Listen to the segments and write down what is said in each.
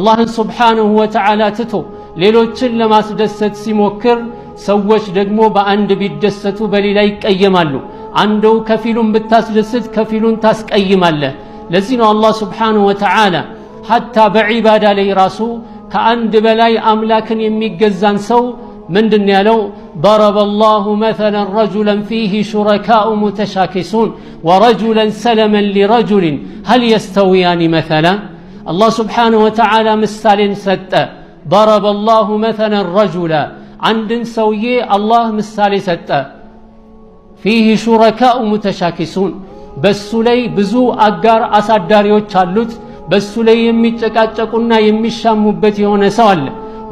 አላህን ሱብሓነሁ ወተዓላ ትቶ ሌሎችን ለማስደሰት ሲሞክር ሰዎች ደግሞ በአንድ ቢደሰቱ በሌላ ይቀየማሉ። አንዱ ከፊሉን ብታስደስት ከፊሉን ታስቀይማለህ። ለዚህ ነው አላህ ሱብሓነሁ ወተዓላ ሐታ በዒባዳ ላይ ራሱ ከአንድ በላይ አምላክን የሚገዛን ሰው ምንድን ያለው? ضرب الله مثلا رجلا فيه شركاء متشاكسون ورجلا سلما لرجل هل يستويان مثلا. الله سبحانه وتعالى مثال سጠ. ضرب الله مثلا رجلا عندن سوዬ الله مثال ሰጠ. فيه شركاء متشاكسون በሱ ላይ ብዙ አጋር አሳዳሪዎች አሉት። በሱ ላይ የሚጨቃጨቁና የሚሻሙበት የሆነ ሰው አለ።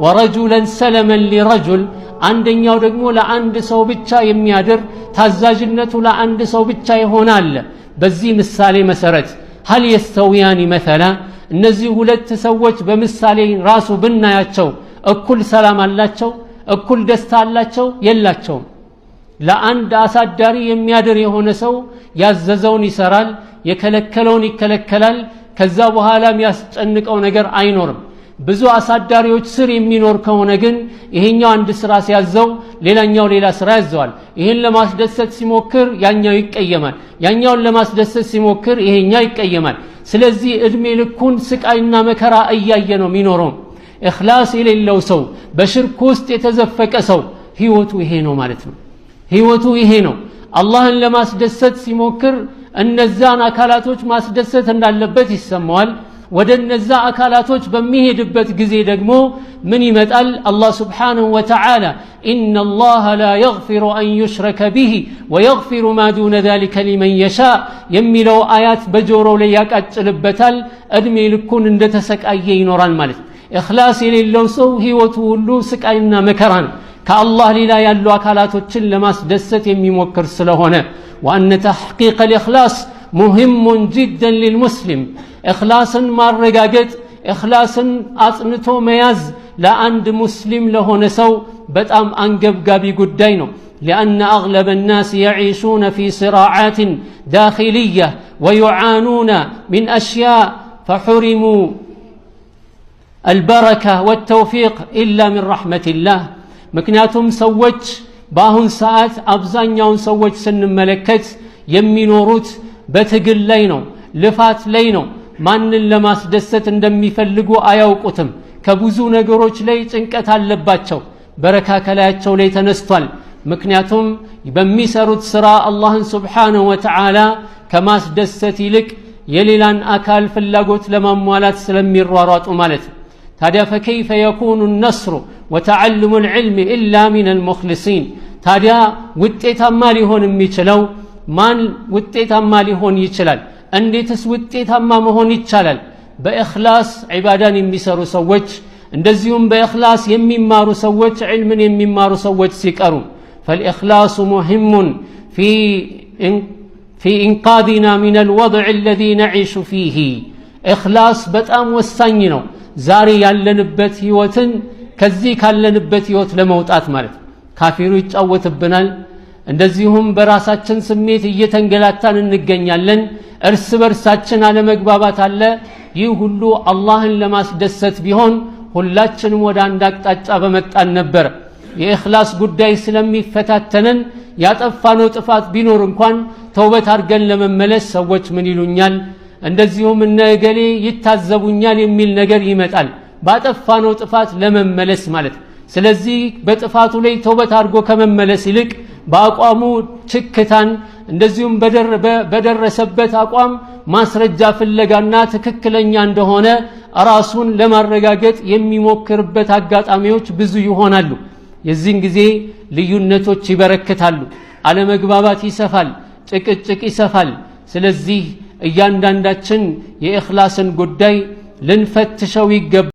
ወረጁለን ሰለመን ሊረጁል አንደኛው ደግሞ ለአንድ ሰው ብቻ የሚያድር ታዛዥነቱ ለአንድ ሰው ብቻ ይሆናል። በዚህ ምሳሌ መሰረት هل يستويان مثلا እነዚህ ሁለት ሰዎች በምሳሌ ራሱ ብናያቸው እኩል ሰላም አላቸው? እኩል ደስታ አላቸው? የላቸውም። ለአንድ አሳዳሪ የሚያድር የሆነ ሰው ያዘዘውን ይሰራል፣ የከለከለውን ይከለከላል። ከዛ በኋላ የሚያስጨንቀው ነገር አይኖርም። ብዙ አሳዳሪዎች ስር የሚኖር ከሆነ ግን ይሄኛው አንድ ስራ ሲያዘው ሌላኛው ሌላ ስራ ያዘዋል። ይሄን ለማስደሰት ሲሞክር ያኛው ይቀየማል፣ ያኛውን ለማስደሰት ሲሞክር ይሄኛው ይቀየማል። ስለዚህ እድሜ ልኩን ስቃይና መከራ እያየ ነው የሚኖረው። ኢኽላስ የሌለው ሰው፣ በሽርክ ውስጥ የተዘፈቀ ሰው ህይወቱ ይሄ ነው ማለት ነው። ህይወቱ ይሄ ነው። አላህን ለማስደሰት ሲሞክር እነዛን አካላቶች ማስደሰት እንዳለበት ይሰማዋል። ወደ እነዛ አካላቶች በሚሄድበት ጊዜ ደግሞ ምን ይመጣል? አላህ ሱብሓነሁ ወተዓላ ኢነላህ ላ የግፊሩ አን ዩሽረከ ቢሂ ወየግፊሩ ማ ዱነ ዛሊከ ሊመን የሻእ የሚለው አያት በጆሮው ላይ ያቃጭልበታል። እድሜ ልኩን እንደተሰቃየ ይኖራል ማለት ነው። ኢኽላስ የሌለው ሰው ህይወቱ ሁሉ ስቃይና መከራ ነው። ከአላህ ሌላ ያሉ አካላቶችን ለማስደሰት የሚሞክር ስለሆነ وأن تحقيق الإخلاص مهم جدا للمسلم. إخلاصا ማረጋገጥ إخلاصا አጽንቶ መያዝ ለአንድ ሙስሊም ለሆነ ሰው በጣም አንገብጋቢ ጉዳይ ነው። لأن أغلب الناس يعيشون في صراعات داخلية ويعانون من أشياء فحرموا البركة والتوفيق إلا من رحمة الله. ምክንያቱም ሰዎች በአሁን ሰዓት አብዛኛውን ሰዎች ስንመለከት የሚኖሩት በትግል ላይ ነው፣ ልፋት ላይ ነው። ማንን ለማስደሰት እንደሚፈልጉ አያውቁትም። ከብዙ ነገሮች ላይ ጭንቀት አለባቸው። በረካ ከላያቸው ላይ ተነስቷል። ምክንያቱም በሚሰሩት ስራ አላህን ሱብሓነሁ ወተዓላ ከማስደሰት ይልቅ የሌላን አካል ፍላጎት ለማሟላት ስለሚሯሯጡ ማለት ነው። ታዲያ فكيف يكون النصر وتعلم العلم إلا من المخلصين. ታዲያ ውጤታማ ሊሆን የሚችለው ማን ውጤታማ ሊሆን ይችላል? እንዴትስ ውጤታማ መሆን ይቻላል? በእኽላስ ዒባዳን የሚሰሩ ሰዎች፣ እንደዚሁም በእኽላስ የሚማሩ ሰዎች፣ ዒልምን የሚማሩ ሰዎች ሲቀሩ فالإخلاص مهم في إنقاذنا من الوضع الذي نعيش فيه. إخلاص በጣም ወሳኝ ነው። ዛሬ ያለንበት ህይወትን ከዚህ ካለንበት ህይወት ለመውጣት ማለት ካፊሩ ይጫወትብናል። እንደዚሁም በራሳችን ስሜት እየተንገላታን እንገኛለን። እርስ በርሳችን አለመግባባት አለ። ይህ ሁሉ አላህን ለማስደሰት ቢሆን ሁላችንም ወደ አንድ አቅጣጫ በመጣን ነበር። የኢኽላስ ጉዳይ ስለሚፈታተነን ያጠፋነው ጥፋት ቢኖር እንኳን ተውበት አድርገን ለመመለስ ሰዎች ምን ይሉኛል፣ እንደዚሁም እነገሌ ይታዘቡኛል የሚል ነገር ይመጣል። ባጠፋነው ጥፋት ለመመለስ ማለት። ስለዚህ በጥፋቱ ላይ ተውበት አድርጎ ከመመለስ ይልቅ በአቋሙ ችክታን እንደዚሁም በደረሰበት አቋም ማስረጃ ፍለጋና ትክክለኛ እንደሆነ ራሱን ለማረጋገጥ የሚሞክርበት አጋጣሚዎች ብዙ ይሆናሉ። የዚህን ጊዜ ልዩነቶች ይበረክታሉ፣ አለመግባባት ይሰፋል፣ ጭቅጭቅ ይሰፋል። ስለዚህ እያንዳንዳችን የኢኽላስን ጉዳይ ልንፈትሸው ይገባል።